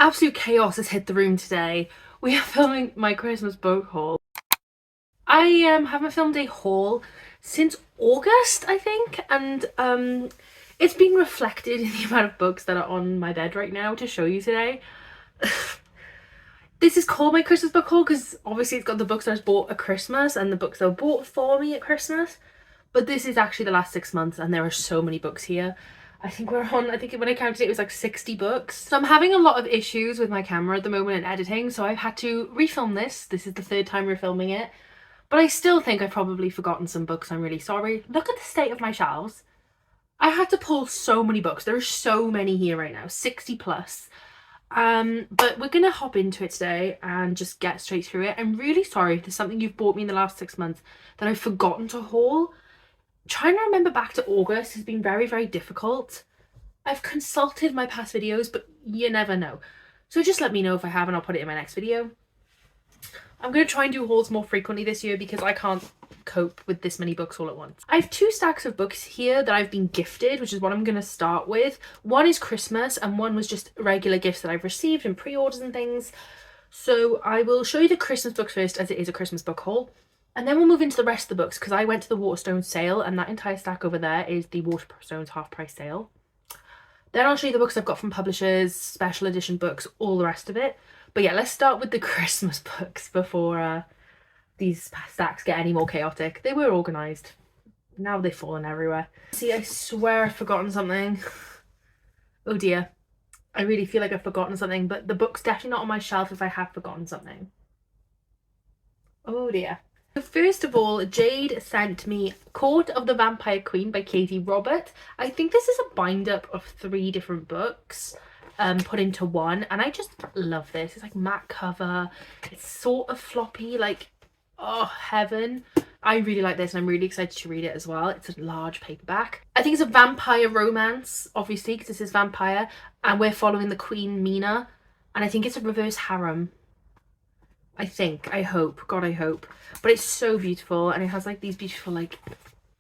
Absolute chaos has hit the room today. We are filming my Christmas book haul. I haven't filmed a haul since August, I think, and it's been reflected in the amount of books that are on my bed right now to show you today. This is called my Christmas book haul because obviously it's got the books that I bought at Christmas and the books that were bought for me at Christmas. But this is actually the last 6 months and there are so many books here. I think when I counted it was like 60 books. So I'm having a lot of issues with my camera at the moment and editing, so I've had to refilm this. This is the third time we're filming it. But I still think I've probably forgotten some books. I'm really sorry. Look at the state of my shelves. I had to pull so many books. There are so many here right now, 60 plus. But we're gonna hop into it today and just get straight through it. I'm really sorry if there's something you've bought me in the last 6 months that I've forgotten to haul. Trying to remember back to August has been very, very difficult. I've consulted my past videos, but you never know. So just let me know if I have and I'll put it in my next video. I'm going to try and do hauls more frequently this year because I can't cope with this many books all at once. I have 2 stacks of books here that I've been gifted, which is what I'm going to start with. One is Christmas and one was just regular gifts that I've received and pre-orders and things. So I will show you the Christmas books first, as it is a Christmas book haul. And then we'll move into the rest of the books because I went to the Waterstones sale and that entire stack over there is the Waterstones half price sale. Then I'll show you the books I've got from publishers, special edition books, all the rest of it. But yeah, let's start with the Christmas books before these stacks get any more chaotic. They were organised. Now they've fallen everywhere. See, I swear I've forgotten something. Oh dear. I really feel like I've forgotten something, but the book's definitely not on my shelf if I have forgotten something. Oh dear. First of all, Jade sent me Court of the Vampire Queen by Katie Robert. I think this is a bind-up of 3 different books put into one, and I just love this. It's like matte cover. It's sort of floppy, like, oh, heaven. I really like this and I'm really excited to read it as well. It's a large paperback. I think it's a vampire romance, obviously, because this is vampire, and we're following the Queen Mina, and I think it's a reverse harem. I think, I hope, God I hope. But it's so beautiful and it has like these beautiful like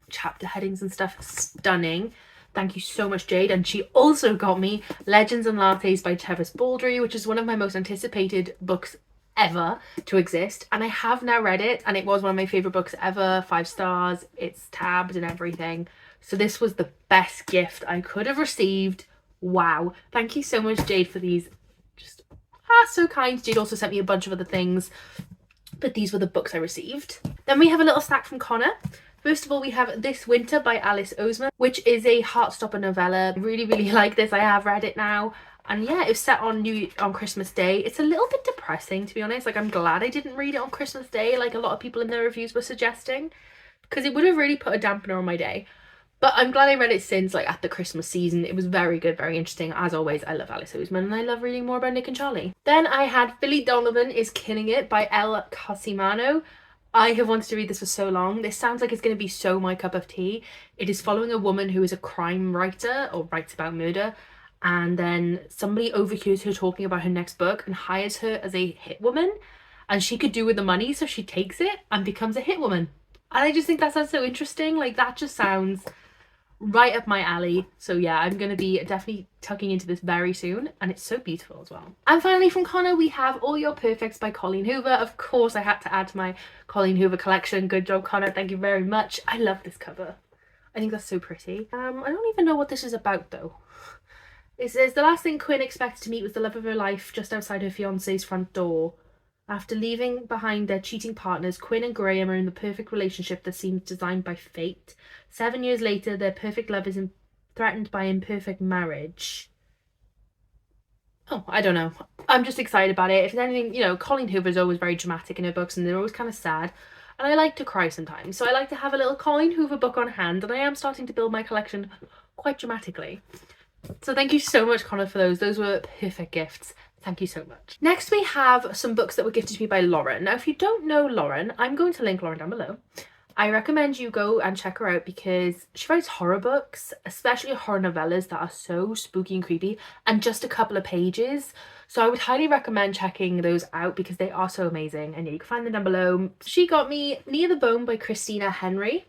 chapter headings and stuff. Stunning. Thank you so much, Jade. And she also got me Legends and Lattes by Tevis Baldry, which is one of my most anticipated books ever to exist. And I have now read it and it was one of my favourite books ever. 5 stars. It's tabbed and everything. So this was the best gift I could have received. Wow. Thank you so much, Jade, for these. Just so kind. Jade also sent me a bunch of other things, but these were the books I received. Then we have a little stack from Connor. First of all, we have This Winter by Alice Oseman, which is a heartstopper novella. I really, really like this. I have read it now. And yeah, it was set on Christmas Day. It's a little bit depressing, to be honest. Like, I'm glad I didn't read it on Christmas Day, like a lot of people in their reviews were suggesting, because it would have really put a dampener on my day. But I'm glad I read it since, like, at the Christmas season. It was very good, very interesting. As always, I love Alice Oseman and I love reading more about Nick and Charlie. Then I had Billy Donovan is Killing It by Elle Cosimano. I have wanted to read this for so long. This sounds like it's going to be so my cup of tea. It is following a woman who is a crime writer or writes about murder. And then somebody overhears her talking about her next book and hires her as a hit woman. And she could do with the money, so she takes it and becomes a hit woman. And I just think that sounds so interesting. Like, that just sounds right up my alley. So yeah, I'm going to be definitely tucking into this very soon, and it's so beautiful as well. And finally from Connor, we have All Your Perfects by Colleen Hoover. Of course, I had to add to my Colleen Hoover collection. Good job, Connor. Thank you very much. I love this cover. I think that's so pretty. I don't even know what this is about though. It says, the last thing Quinn expected to meet was the love of her life just outside her fiance's front door. After leaving behind their cheating partners, Quinn and Graham are in the perfect relationship that seems designed by fate. 7 years later, their perfect love is threatened by imperfect marriage. Oh, I don't know. I'm just excited about it. If there's anything, you know, Colleen Hoover is always very dramatic in her books and they're always kind of sad. And I like to cry sometimes. So I like to have a little Colleen Hoover book on hand, and I am starting to build my collection quite dramatically. So thank you so much, Connor, for those. Those were perfect gifts. Thank you so much. Next, we have some books that were gifted to me by Lauren. Now, if you don't know Lauren, I'm going to link Lauren down below. I recommend you go and check her out because she writes horror books, especially horror novellas that are so spooky and creepy, and just a couple of pages. So I would highly recommend checking those out because they are so amazing, and yeah, you can find them down below. She got me Near the Bone by Christina Henry,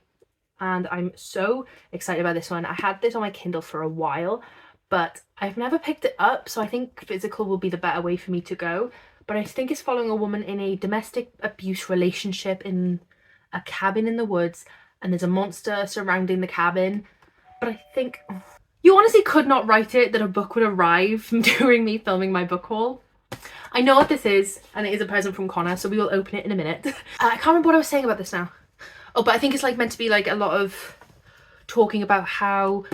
and I'm so excited about this one. I had this on my Kindle for a while, but I've never picked it up, so I think physical will be the better way for me to go. But I think it's following a woman in a domestic abuse relationship in a cabin in the woods, and there's a monster surrounding the cabin. But I think you honestly could not write it that a book would arrive during me filming my book haul. I know what this is, and it is a present from Connor, so we will open it in a minute. I can't remember what I was saying about this now. Oh, but I think it's like meant to be like a lot of talking about how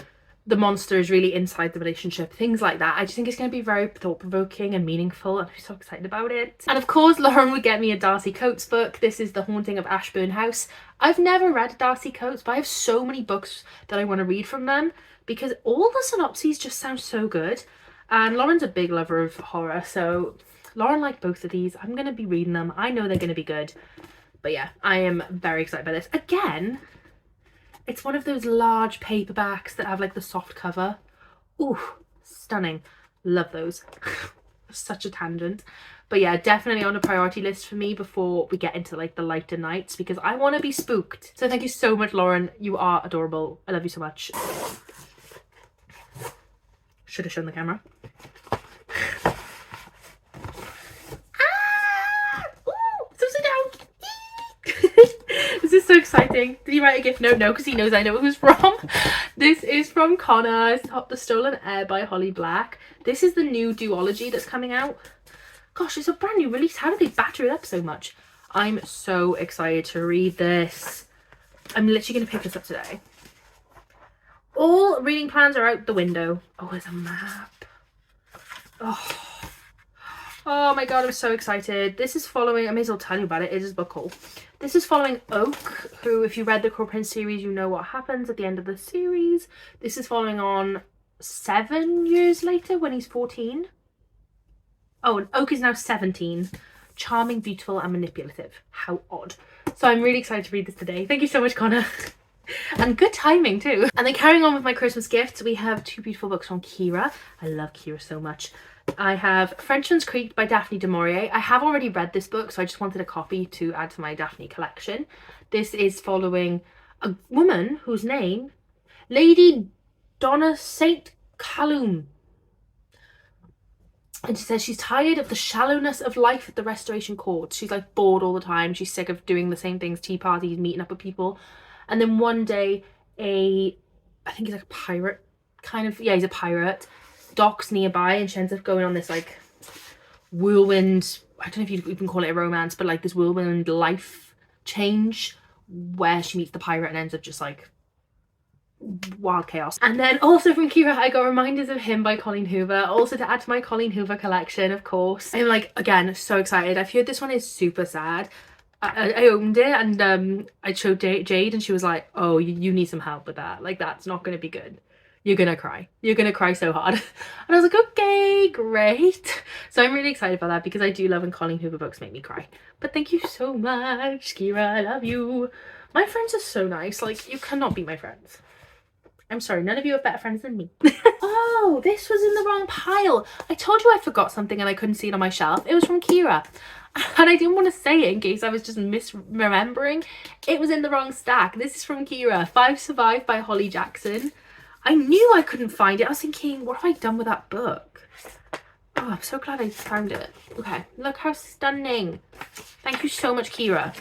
the monster is really inside the relationship, things like that. I just think it's going to be very thought-provoking and meaningful, and I'm so excited about it. And of course, Lauren would get me a Darcy Coates book. This is The Haunting of Ashburn House. I've never read Darcy Coates, but I have so many books that I want to read from them because all the synopses just sound so good. And Lauren's a big lover of horror, so Lauren liked both of these. I'm going to be reading them. I know they're going to be good. But yeah, I am very excited by this. Again, it's one of those large paperbacks that have like the soft cover. Ooh, stunning. Love those. Such a tangent. But yeah, definitely on a priority list for me before we get into like the lighter nights, because I want to be spooked. So thank you so much, Lauren. You are adorable. I love you so much. Should have shown the camera. This is so exciting. Did he write a gift note? No, because he knows I know who's from. This is from Connor. It's The Stolen Air by Holly Black. This is the new duology that's coming out. Gosh, it's a brand new release. How did they batter it up so much? I'm so excited to read this. I'm literally going to pick this up today. All reading plans are out the window. Oh, there's a map. Oh my god, I'm so excited. This is following, I may as well tell you about it. It is a book haul. This is following Oak, who, if you read the Cruel Prince series, you know what happens at the end of the series. This is following on 7 years later when he's 14. Oh, and Oak is now 17. Charming, beautiful, and manipulative. How odd. So I'm really excited to read this today. Thank you so much, Connor. And good timing too. And then carrying on with my Christmas gifts, we have 2 beautiful books from Kira. I love Kira so much. I have Frenchman's Creek by Daphne du Maurier. I have already read this book, so I just wanted a copy to add to my Daphne collection. This is following a woman whose name, Lady Donna St. Callum. And she says she's tired of the shallowness of life at the Restoration Court. She's like bored all the time. She's sick of doing the same things, tea parties, meeting up with people. And then one day, I think he's like a pirate, kind of, yeah, he's a pirate, docks nearby, and she ends up going on this like whirlwind, I don't know if you'd even call it a romance, but like this whirlwind life change where she meets the pirate and ends up just like wild chaos. And then also from Kira, I got Reminders of Him by Colleen Hoover, also to add to my Colleen Hoover collection, of course. I'm like, again, so excited. I've heard this one is super sad. I opened it and I showed Jade and she was like, oh, you need some help with that. Like, that's not going to be good. You're going to cry. You're going to cry so hard. And I was like, okay, great. So I'm really excited about that because I do love when Colleen Hoover books make me cry. But thank you so much, Kira. I love you. My friends are so nice. Like, you cannot be my friends. I'm sorry, none of you are better friends than me. Oh, this was in the wrong pile. I told you I forgot something and I couldn't see it on my shelf. It was from Kira. And I didn't want to say it in case I was just misremembering. It was in the wrong stack. This is from Kira. 5 Survive by Holly Jackson. I knew I couldn't find it. I was thinking, what have I done with that book? Oh, I'm so glad I found it. Okay, look how stunning. Thank you so much, Kira.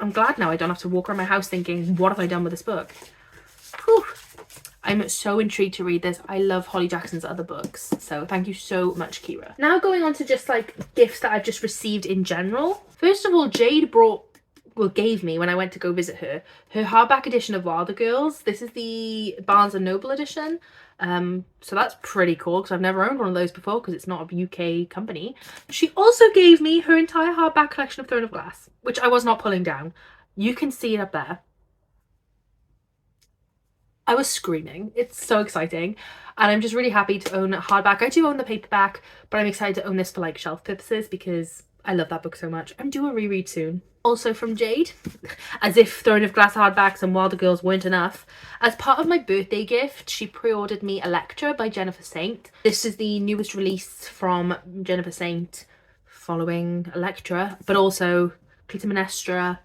I'm glad now I don't have to walk around my house thinking, what have I done with this book? Whew. I'm so intrigued to read this. I love Holly Jackson's other books. So thank you so much, Kira. Now going on to just like gifts that I've just received in general. First of all, Jade gave me when I went to go visit her hardback edition of Wilder Girls. This is the Barnes & Noble edition. So that's pretty cool because I've never owned one of those before because it's not a UK company. She also gave me her entire hardback collection of Throne of Glass, which I was not pulling down. You can see it up there. I was screaming. It's so exciting. And I'm just really happy to own a hardback. I do own the paperback, but I'm excited to own this for like shelf purposes because I love that book so much. I'm due a reread soon. Also from Jade, as if Throne of Glass hardbacks and Wilder Girls weren't enough. As part of my birthday gift, she pre-ordered me Electra by Jennifer Saint. This is the newest release from Jennifer Saint following Electra, but also Clytemnestra,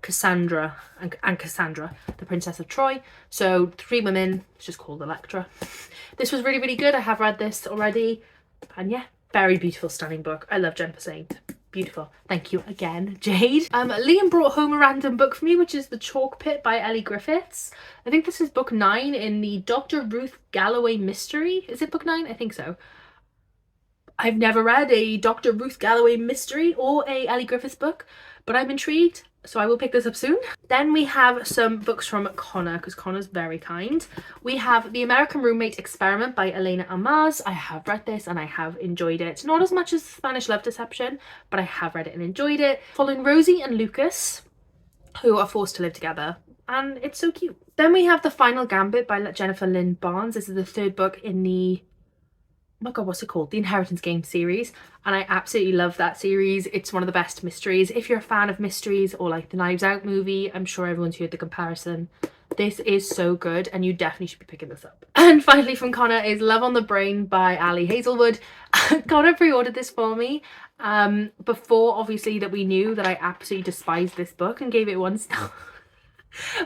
Cassandra and Cassandra, the Princess of Troy. So 3 women, it's just called Electra. This was really, really good. I have read this already. And yeah, very beautiful, stunning book. I love Jennifer Saint. Beautiful. Thank you again, Jade. Liam brought home a random book for me, which is The Chalk Pit by Ellie Griffiths. I think this is book 9 in the Dr. Ruth Galloway mystery. Is it book 9? I think so. I've never read a Dr. Ruth Galloway mystery or a Ellie Griffiths book, but I'm intrigued, so I will pick this up soon. Then we have some books from Connor, because Connor's very kind. We have The American Roommate Experiment by Elena Almaz. I have read this and I have enjoyed it. Not as much as Spanish Love Deception, but I have read it and enjoyed it. Following Rosie and Lucas, who are forced to live together, and it's so cute. Then we have The Final Gambit by Jennifer Lynn Barnes. This is the 3rd book in the, oh my god, what's it called? The Inheritance Game series. And I absolutely love that series. It's one of the best mysteries. If you're a fan of mysteries or like the Knives Out movie, I'm sure everyone's heard the comparison. This is so good and you definitely should be picking this up. And finally from Connor is Love on the Brain by Ali Hazelwood. Connor pre-ordered this for me before obviously that we knew that I absolutely despised this book and gave it 1 star.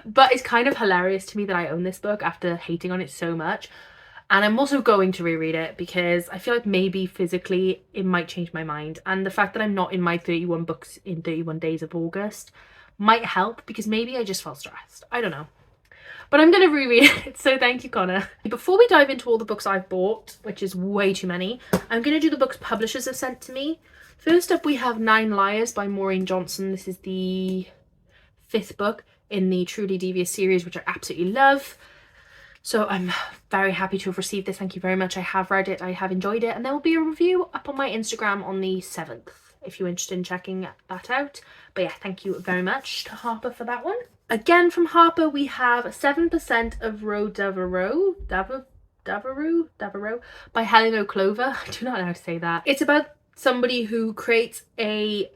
But it's kind of hilarious to me that I own this book after hating on it so much. And I'm also going to reread it because I feel like maybe physically it might change my mind. And the fact that I'm not in my 31 books in 31 days of August might help because maybe I just felt stressed. I don't know. But I'm going to reread it, so thank you, Connor. Before we dive into all the books I've bought, which is way too many, I'm going to do the books publishers have sent to me. First up, we have 9 Liars by Maureen Johnson. This is the 5th book in the Truly Devious series, which I absolutely love. So I'm very happy to have received this. Thank you very much. I have read it. I have enjoyed it. And there will be a review up on my Instagram on the 7th if you're interested in checking that out. But yeah, thank you very much to Harper for that one. Again from Harper, we have 7% of Roe Devereaux by Helen O'Clover. I do not know how to say that. It's about somebody who creates a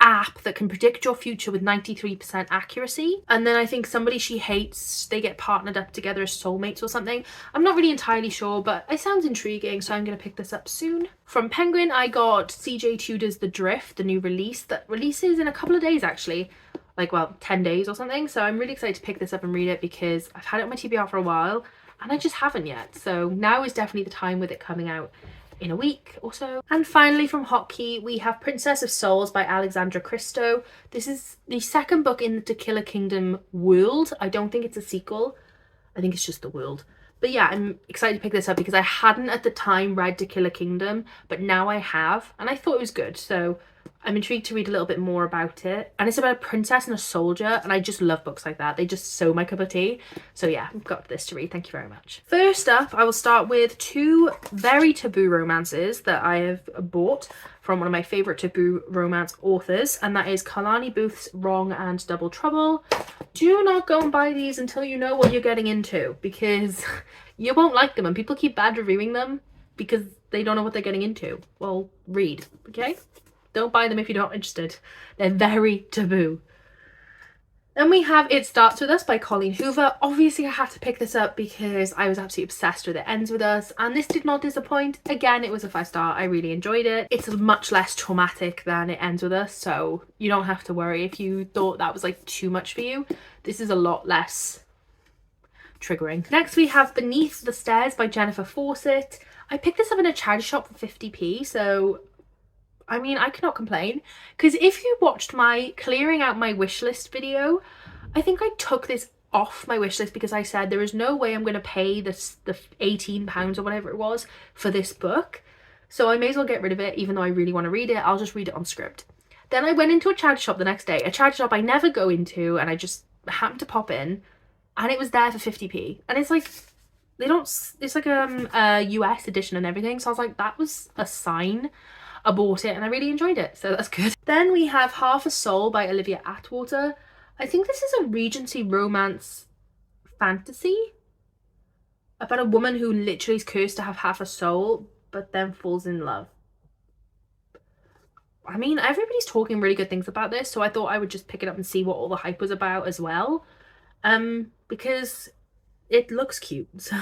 app that can predict your future with 93% accuracy, and then I think somebody she hates, they get partnered up together as soulmates or something. I'm not really entirely sure, but it sounds intriguing, so I'm going to pick this up soon. From Penguin, I got CJ Tudor's The Drift, the new release that releases in a couple of days actually, like, well, 10 days or something. So I'm really excited to pick this up and read it because I've had it on my TBR for a while and I just haven't yet, so now is definitely the time with it coming out in a week or so. And finally from Hotkey, we have Princess of Souls by Alexandra Christo. This is the 2nd book in the To Kill a Kingdom world. I don't think it's a sequel. I think it's just the world. But yeah, I'm excited to pick this up because I hadn't at the time read To Kill a Kingdom, but now I have, and I thought it was good. So I'm intrigued to read a little bit more about it. And it's about a princess and a soldier, and I just love books like that. They just so my cup of tea. So yeah, I've got this to read. Thank you very much. First up, I will start with 2 very taboo romances that I have bought from one of my favourite taboo romance authors, and that is Kalani Booth's Wrong and Double Trouble. Do not go and buy these until you know what you're getting into, because you won't like them, and people keep bad reviewing them because they don't know what they're getting into. Well, read, okay? Don't buy them if you're not interested. They're very taboo. Then we have It Starts With Us by Colleen Hoover. Obviously I had to pick this up because I was absolutely obsessed with It Ends With Us, and this did not disappoint. Again, it was a 5-star. I really enjoyed it. It's much less traumatic than It Ends With Us, so you don't have to worry if you thought that was like too much for you. This is a lot less triggering. Next we have Beneath the Stairs by Jennifer Fawcett. I picked this up in a charity shop for 50p, so I mean, I cannot complain, because if you watched my clearing out my wish list video, I think I took this off my wish list because I said there is no way I'm going to pay the £18 or whatever it was for this book, so I may as well get rid of it. Even though I really want to read it, I'll just read it on Scribd. Then I went into a charity shop the next day, a charity shop I never go into, and I just happened to pop in, and it was there for 50p, and it's like, they don't, it's like a US edition and everything, so I was like, that was a sign. I bought it and I really enjoyed it, so that's good. Then we have Half a Soul by Olivia Atwater. I think this is a Regency romance fantasy about a woman who literally is cursed to have half a soul but then falls in love. I mean, everybody's talking really good things about this, so I thought I would just pick it up and see what all the hype was about as well, because it looks cute. So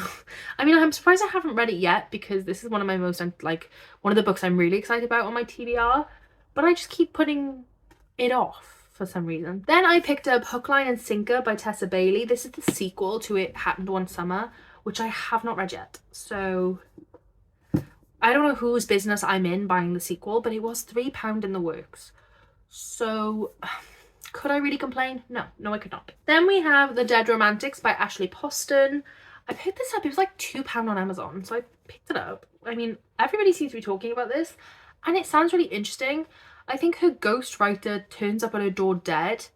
I mean, I'm surprised I haven't read it yet because this is one of my most, like, one of the books I'm really excited about on my TBR, but I just keep putting it off. for some reason. Then I picked up Hook, Line and Sinker by Tessa Bailey. This is the sequel to It Happened One Summer, which I have not read yet. So I don't know whose business I'm in buying the sequel, but it was £3 in the works. So could I really complain? No, I could not. Then we have The Dead Romantics by Ashley Poston. I picked this up, it was like £2 on Amazon, so I picked it up. I mean, everybody seems to be talking about this, and it sounds really interesting. I think her ghostwriter turns up at her door dead,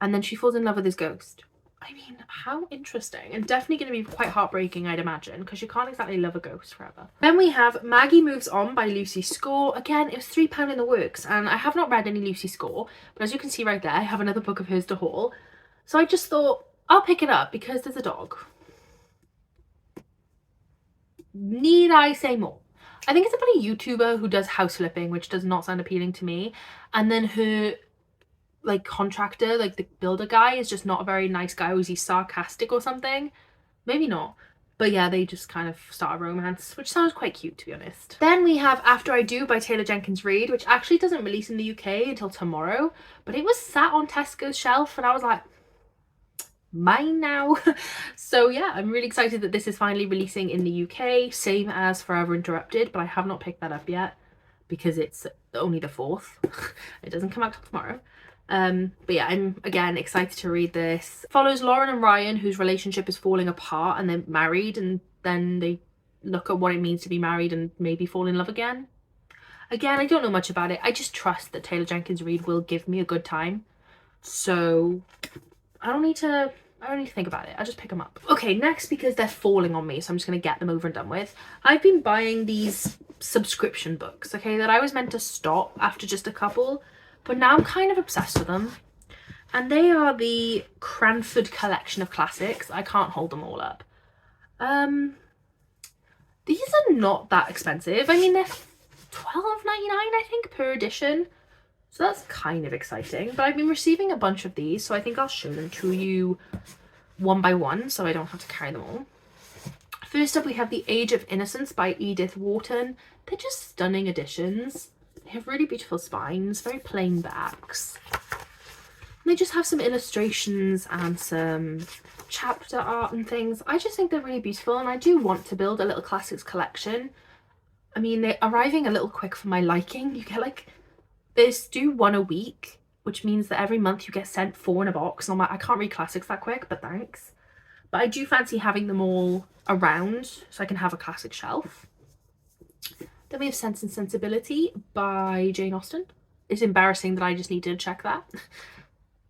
and then she falls in love with his ghost. I mean, how interesting. And definitely going to be quite heartbreaking, I'd imagine, because you can't exactly love a ghost forever. Then we have Maggie Moves On by Lucy Score. Again, it was £3 in the works, and I have not read any Lucy Score, but as you can see right there, I have another book of hers to haul. So I just thought, I'll pick it up because there's a dog. Need I say more? I think it's about a YouTuber who does house flipping, which does not sound appealing to me. And then her like contractor, like the builder guy, is just not a very nice guy. Was he sarcastic or something? Maybe not. But yeah, they just kind of start a romance, which sounds quite cute, to be honest. Then we have After I Do by Taylor Jenkins Reid, which actually doesn't release in the UK until tomorrow. But it was sat on Tesco's shelf and I was like, mine now. So yeah, I'm really excited that this is finally releasing in the UK, same as Forever Interrupted, but I have not picked that up yet because it's only the 4th. It doesn't come out till tomorrow. But yeah, I'm again excited to read this. Follows Lauren and Ryan, whose relationship is falling apart, and they're married, and then they look at what it means to be married and maybe fall in love again. Again, I don't know much about it. I just trust that Taylor Jenkins Reid will give me a good time. So I don't need to think about it. I'll just pick them up. Okay, next, because they're falling on me, so I'm just going to get them over and done with. I've been buying these subscription books, okay, that I was meant to stop after just a couple, but now I'm kind of obsessed with them. And they are the Cranford collection of classics. I can't hold them all up. These are not that expensive. I mean, they're $12.99, I think, per edition. So that's kind of exciting. But I've been receiving a bunch of these, so I think I'll show them to you one by one so I don't have to carry them all. First up, we have The Age of Innocence by Edith Wharton. They're just stunning editions. They have really beautiful spines, very plain backs. And they just have some illustrations and some chapter art and things. I just think they're really beautiful, and I do want to build a little classics collection. I mean, they're arriving a little quick for my liking. You get like... They do one a week, which means that every month you get sent 4 in a box. And I'm like, I can't read classics that quick, but thanks. But I do fancy having them all around so I can have a classic shelf. Then we have Sense and Sensibility by Jane Austen. It's embarrassing that I just need to check that.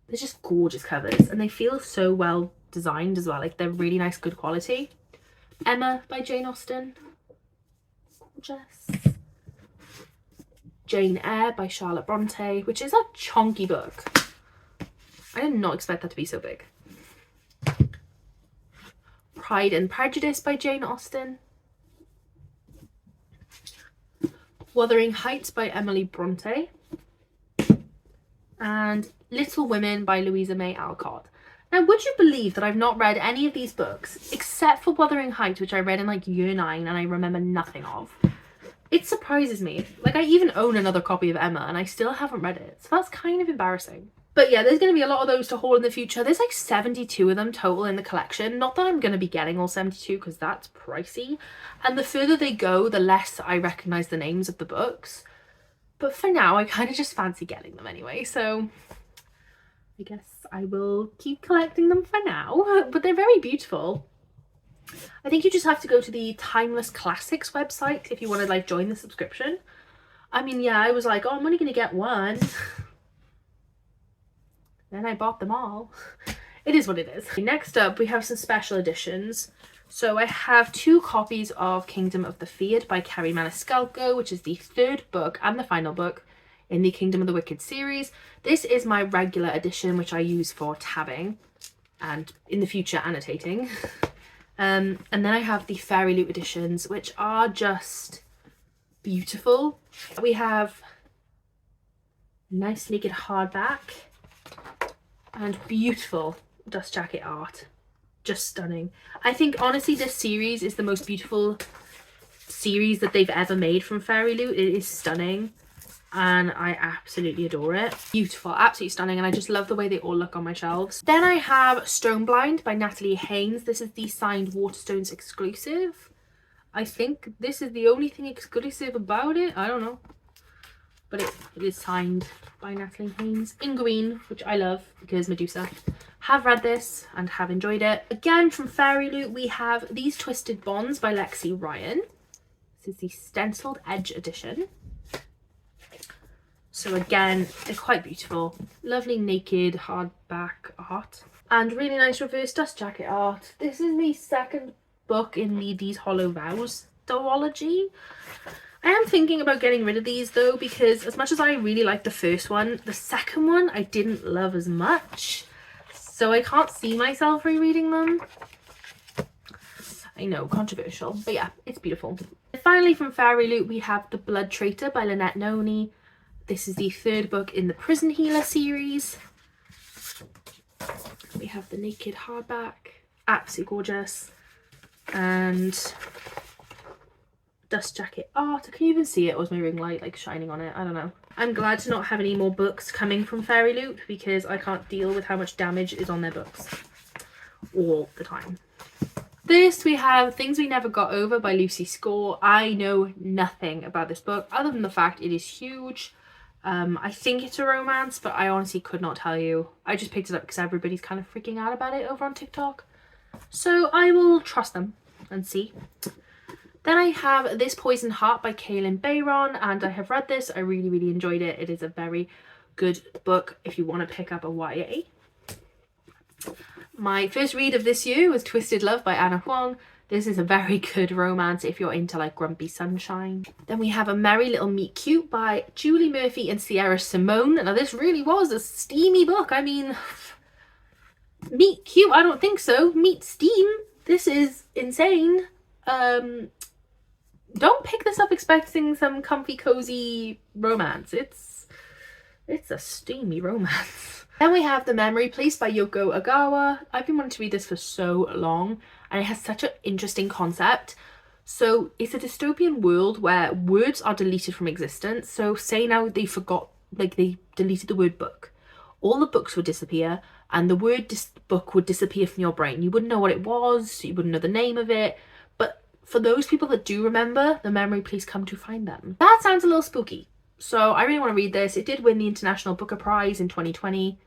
They're just gorgeous covers, and they feel so well designed as well. Like, they're really nice, good quality. Emma by Jane Austen. Gorgeous. Jane Eyre by Charlotte Bronte, which is a chunky book. I did not expect that to be so big. Pride and Prejudice by Jane Austen. Wuthering Heights by Emily Bronte. And Little Women by Louisa May Alcott. Now, would you believe that I've not read any of these books except for Wuthering Heights, which I read in like year 9 and I remember nothing of? It surprises me. Like, I even own another copy of Emma and I still haven't read it. So that's kind of embarrassing. But yeah, there's going to be a lot of those to haul in the future. There's like 72 of them total in the collection. Not that I'm going to be getting all 72 because that's pricey. And the further they go, the less I recognise the names of the books. But for now, I kind of just fancy getting them anyway. So I guess I will keep collecting them for now. But they're very beautiful. I think you just have to go to the Timeless Classics website if you want to like join the subscription. I mean, yeah, I was like, oh, I'm only going to get one. Then I bought them all. It is what it is. Next up, we have some special editions. So I have 2 copies of Kingdom of the Feared by Kerry Maniscalco, which is the 3rd book and the final book in the Kingdom of the Wicked series. This is my regular edition, which I use for tabbing and in the future annotating. And then I have the Fairy Loot editions, which are just beautiful. We have nice naked hardback and beautiful dust jacket art. Just stunning. I think honestly this series is the most beautiful series that they've ever made from Fairy Loot. It is stunning. and I absolutely adore it. Beautiful, absolutely stunning, and I just love the way they all look on my shelves. Then I have Stoneblind by Natalie Haynes. This is the signed Waterstones exclusive. I think this is the only thing exclusive about it. I don't know. But it is signed by Natalie Haynes in green, which I love because Medusa. Have read this and have enjoyed it. Again, from Fairy Loot, we have These Twisted Bonds by Lexi Ryan. This is the stenciled edge edition. So again, they're quite beautiful. Lovely naked hardback art. And really nice reverse dust jacket art. This is the second book in the These Hollow Vows duology. I am thinking about getting rid of these though, because as much as I really liked the first one, the second one I didn't love as much. So I can't see myself rereading them. I know, controversial, but yeah, it's beautiful. And finally from Fairy Loot, we have The Blood Traitor by Lynette Noni. This is the third book in the Prison Healer series. We have the naked hardback, absolutely gorgeous. And dust jacket art. Can you even see it, or is my ring light like shining on it? I don't know. I'm glad to not have any more books coming from Fairy Loot because I can't deal with how much damage is on their books all the time. This we have Things We Never Got Over by Lucy Score. I know nothing about this book other than the fact it is huge. I think it's a romance, but I honestly could not tell you. I just picked it up because everybody's kind of freaking out about it over on TikTok. So I will trust them and see. Then I have This Poison Heart by Kaylin Bayron, and I have read this. I really, really enjoyed it. It is a very good book if you want to pick up a YA. My first read of this year was Twisted Love by Anna Huang. This is a very good romance if you're into like Grumpy Sunshine. Then we have A Merry Little Meet Cute by Julie Murphy and Sierra Simone. Now this really was a steamy book. I mean, meet cute, I don't think so. Meet steam. This is insane. Don't pick this up expecting some comfy cozy romance. It's a steamy romance. Then we have The Memory Police by Yoko Ogawa. I've been wanting to read this for so long, and it has such an interesting concept. So it's a dystopian world where words are deleted from existence. So say now they forgot, like they deleted the word book. All the books would disappear, and the word book would disappear from your brain. You wouldn't know what it was, you wouldn't know the name of it. But for those people that do remember, the memory police come to find them. That sounds a little spooky. So I really want to read this. It did win the International Booker Prize in 2020.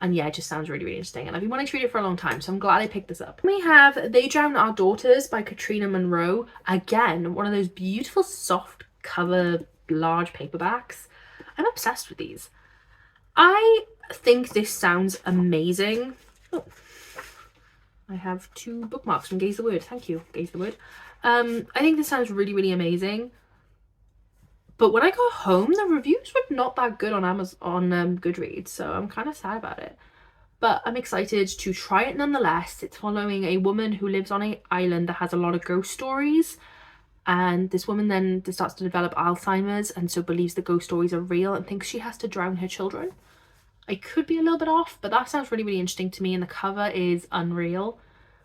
And yeah, it just sounds really, really interesting. And I've been wanting to read it for a long time, so I'm glad I picked this up. We have They Drown Our Daughters by Katrina Monroe. Again, one of those beautiful soft cover large paperbacks. I'm obsessed with these. I think this sounds amazing. Oh, I have 2 bookmarks from Gaze the Word. Thank you, Gaze the Word. I think this sounds really, really amazing. But when I got home, the reviews were not that good on Amazon, on Goodreads, so I'm kind of sad about it. But I'm excited to try it nonetheless. It's following a woman who lives on an island that has a lot of ghost stories. And this woman then starts to develop Alzheimer's and so believes the ghost stories are real and thinks she has to drown her children. I could be a little bit off, but that sounds really, really interesting to me, and the cover is unreal.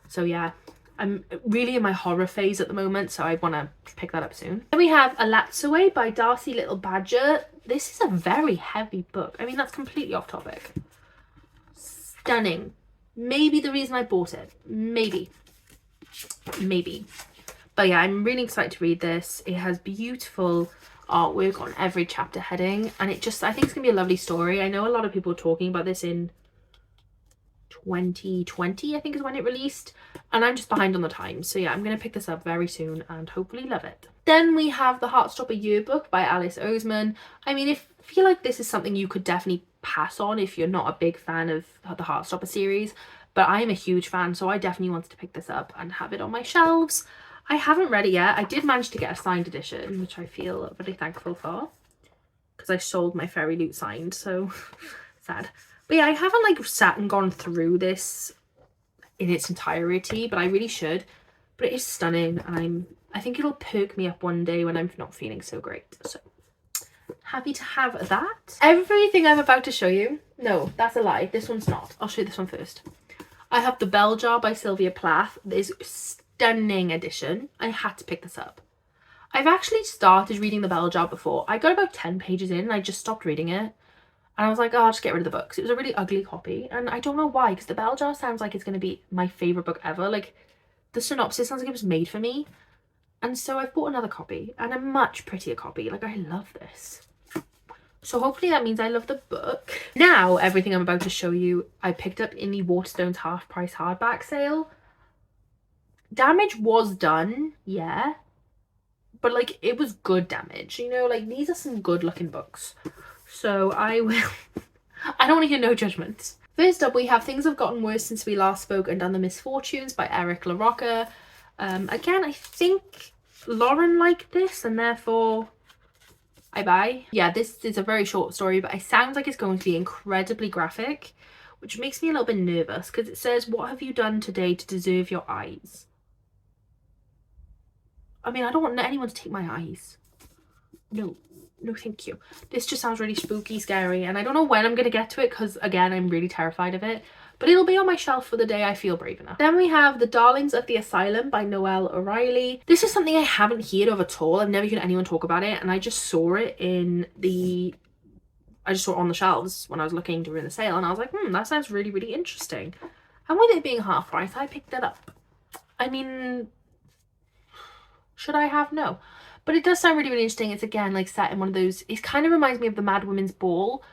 So yeah, I'm really in my horror phase at the moment, so I want to pick that up soon. Then we have A Lapse Away by Darcy Little Badger. This is a very heavy book. I mean, that's completely off topic. Stunning. Maybe the reason I bought it. Maybe. But yeah, I'm really excited to read this. It has beautiful artwork on every chapter heading, and I think it's gonna be a lovely story. I know a lot of people are talking about this in 2020, I think is when it released, and I'm just behind on the time, so yeah, I'm gonna pick this up very soon and hopefully love it. Then we have The Heartstopper Yearbook by Alice Oseman. I mean, I feel like this is something you could definitely pass on if you're not a big fan of the Heartstopper series, but I am a huge fan, so I definitely wanted to pick this up and have it on my shelves. I haven't read it yet. I did manage to get a signed edition, which I feel very thankful for, because I sold my Fairy Loot signed, so sad. But yeah, I haven't like sat and gone through this in its entirety, but I really should. But it is stunning, and I think it'll perk me up one day when I'm not feeling so great. So happy to have that. Everything I'm about to show you, no, that's a lie. This one's not. I'll show you this one first. I have The Bell Jar by Sylvia Plath. This stunning edition. I had to pick this up. I've actually started reading The Bell Jar before. I got about 10 pages in and I just stopped reading it. And I was like, oh, I'll just get rid of the books. It was a really ugly copy. And I don't know why, because The Bell Jar sounds like it's going to be my favourite book ever. Like, the synopsis sounds like it was made for me. And so I've bought another copy, and a much prettier copy. Like, I love this. So hopefully that means I love the book. Now, everything I'm about to show you, I picked up in the Waterstones half price hardback sale. Damage was done, yeah. But, like, it was good damage, you know? Like, these are some good looking books. So I will... I don't want to hear no judgment. First up, we have Things Have Gotten Worse Since We Last Spoke and Done the Misfortunes by Eric LaRocca. Again, I think Lauren liked this and therefore I buy. Yeah, this is a very short story, but it sounds like it's going to be incredibly graphic, which makes me a little bit nervous because it says, what have you done today to deserve your eyes? I mean, I don't want anyone to take my eyes. No, thank you. This just sounds really spooky, scary, and I don't know when I'm going to get to it because, again, I'm really terrified of it. But it'll be on my shelf for the day I feel brave enough. Then we have The Darlings of the Asylum by Noelle O'Reilly. This is something I haven't heard of at all. I've never heard anyone talk about it, and I just saw it I just saw it on the shelves when I was looking during the sale, and I was like, that sounds really, really interesting. And with it being half price, I picked it up. I mean, should I have? No. But it does sound really, really interesting. It's, again, like, set in one of those... It kind of reminds me of The Mad Women's Ball,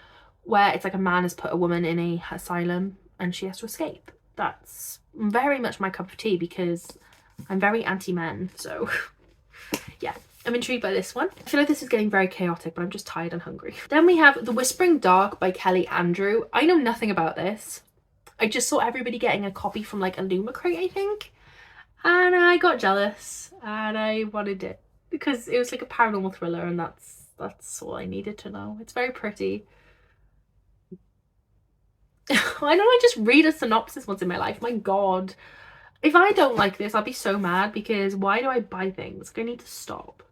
where it's like a man has put a woman in a asylum and she has to escape. That's very much my cup of tea because I'm very anti-men, so yeah, I'm intrigued by this one. I feel like this is getting very chaotic, but I'm just tired and hungry. Then we have The Whispering Dark by Kelly Andrew. I know nothing about this. I just saw everybody getting a copy from like Illumicrate, I think, and I got jealous and I wanted it because it was like a paranormal thriller, and that's all I needed to know. It's very pretty. Why don't I just read a synopsis once in my life? My god. If I don't like this, I'll be so mad because why do I buy things? Like, I need to stop.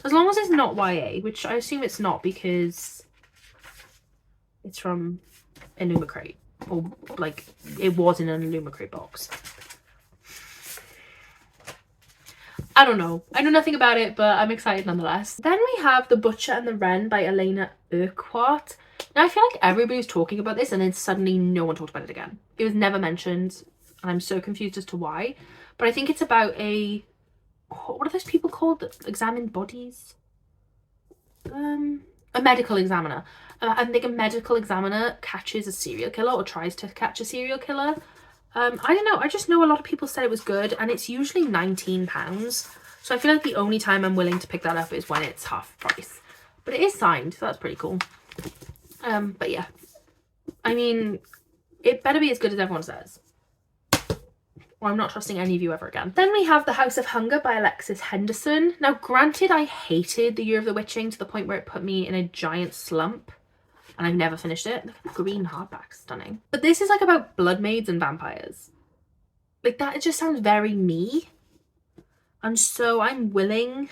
As long as it's not YA, which I assume it's not because it's from Illumicrate. Or, like, it was in an Illumicrate box. I don't know. I know nothing about it, but I'm excited nonetheless. Then we have The Butcher and the Wren by Elena Urquhart. Now, I feel like everybody was talking about this and then suddenly no one talked about it again. It was never mentioned and I'm so confused as to why. But I think it's about a... What are those people called? Examined bodies? A medical examiner. I think a medical examiner catches a serial killer or tries to catch a serial killer. I don't know. I just know a lot of people said it was good and it's usually £19. So I feel like the only time I'm willing to pick that up is when it's half price. But it is signed, so that's pretty cool. But yeah, I mean, it better be as good as everyone says, or I'm not trusting any of you ever again. Then we have The House of Hunger by Alexis Henderson. Now, granted, I hated The Year of the Witching to the point where it put me in a giant slump, and I've never finished it. The green hardback, stunning. But this is like about blood maids and vampires. Like, that, it just sounds very me, and so I'm willing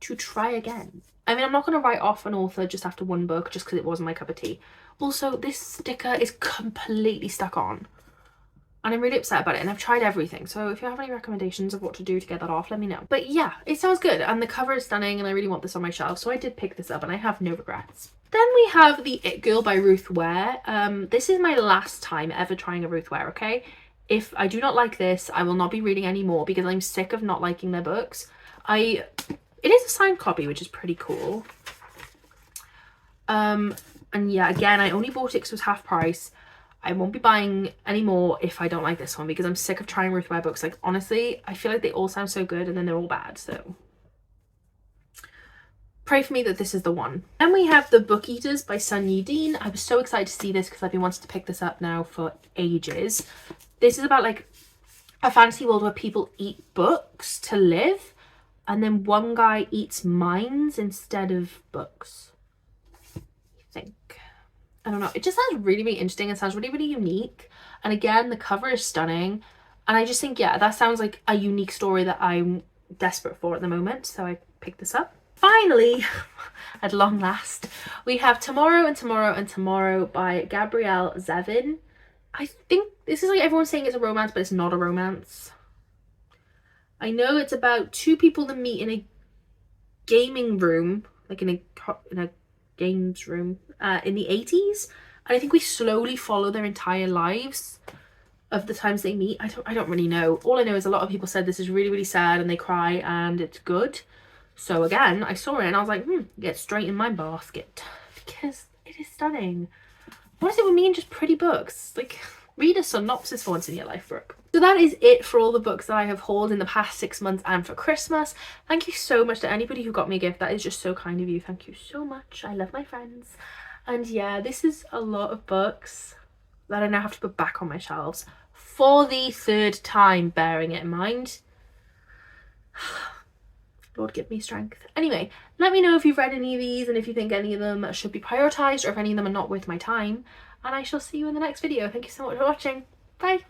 to try again. I mean, I'm not going to write off an author just after one book just because it wasn't my cup of tea. Also, this sticker is completely stuck on. And I'm really upset about it. And I've tried everything. So if you have any recommendations of what to do to get that off, let me know. But yeah, it sounds good. And the cover is stunning. And I really want this on my shelf. So I did pick this up and I have no regrets. Then we have The It Girl by Ruth Ware. This is my last time ever trying a Ruth Ware, okay? If I do not like this, I will not be reading anymore because I'm sick of not liking their books. It is a signed copy, which is pretty cool. And yeah, again, I only bought it because it was half price. I won't be buying any more if I don't like this one because I'm sick of trying Ruth Ware books. Like, honestly, I feel like they all sound so good and then they're all bad, so pray for me that this is the one. Then we have The Book Eaters by Sun Yi Dean. I was so excited to see this because I've been wanting to pick this up now for ages. This is about like a fantasy world where people eat books to live. And then one guy eats minds instead of books, I think. I don't know. It just sounds really, really interesting. It sounds really, really unique. And again, the cover is stunning. And I just think, yeah, that sounds like a unique story that I'm desperate for at the moment. So I picked this up. Finally, at long last, we have Tomorrow and Tomorrow and Tomorrow by Gabrielle Zevin. I think this is like everyone's saying it's a romance, but it's not a romance. I know it's about two people that meet in a gaming room, like in a games room, in the 80s. And I think we slowly follow their entire lives of the times they meet. I don't really know. All I know is a lot of people said this is really, really sad and they cry and it's good. So again, I saw it and I was like, get straight in my basket because it is stunning. What is it with me and just pretty books? Like, read a synopsis for once in your life, Brooke. So that is it for all the books that I have hauled in the past 6 months and for Christmas. Thank you so much to anybody who got me a gift. That is just so kind of you. Thank you so much. I love my friends. And yeah, this is a lot of books that I now have to put back on my shelves for the 3rd time, bearing it in mind. Lord, give me strength. Anyway, let me know if you've read any of these and if you think any of them should be prioritised or if any of them are not worth my time. And I shall see you in the next video. Thank you so much for watching. Bye.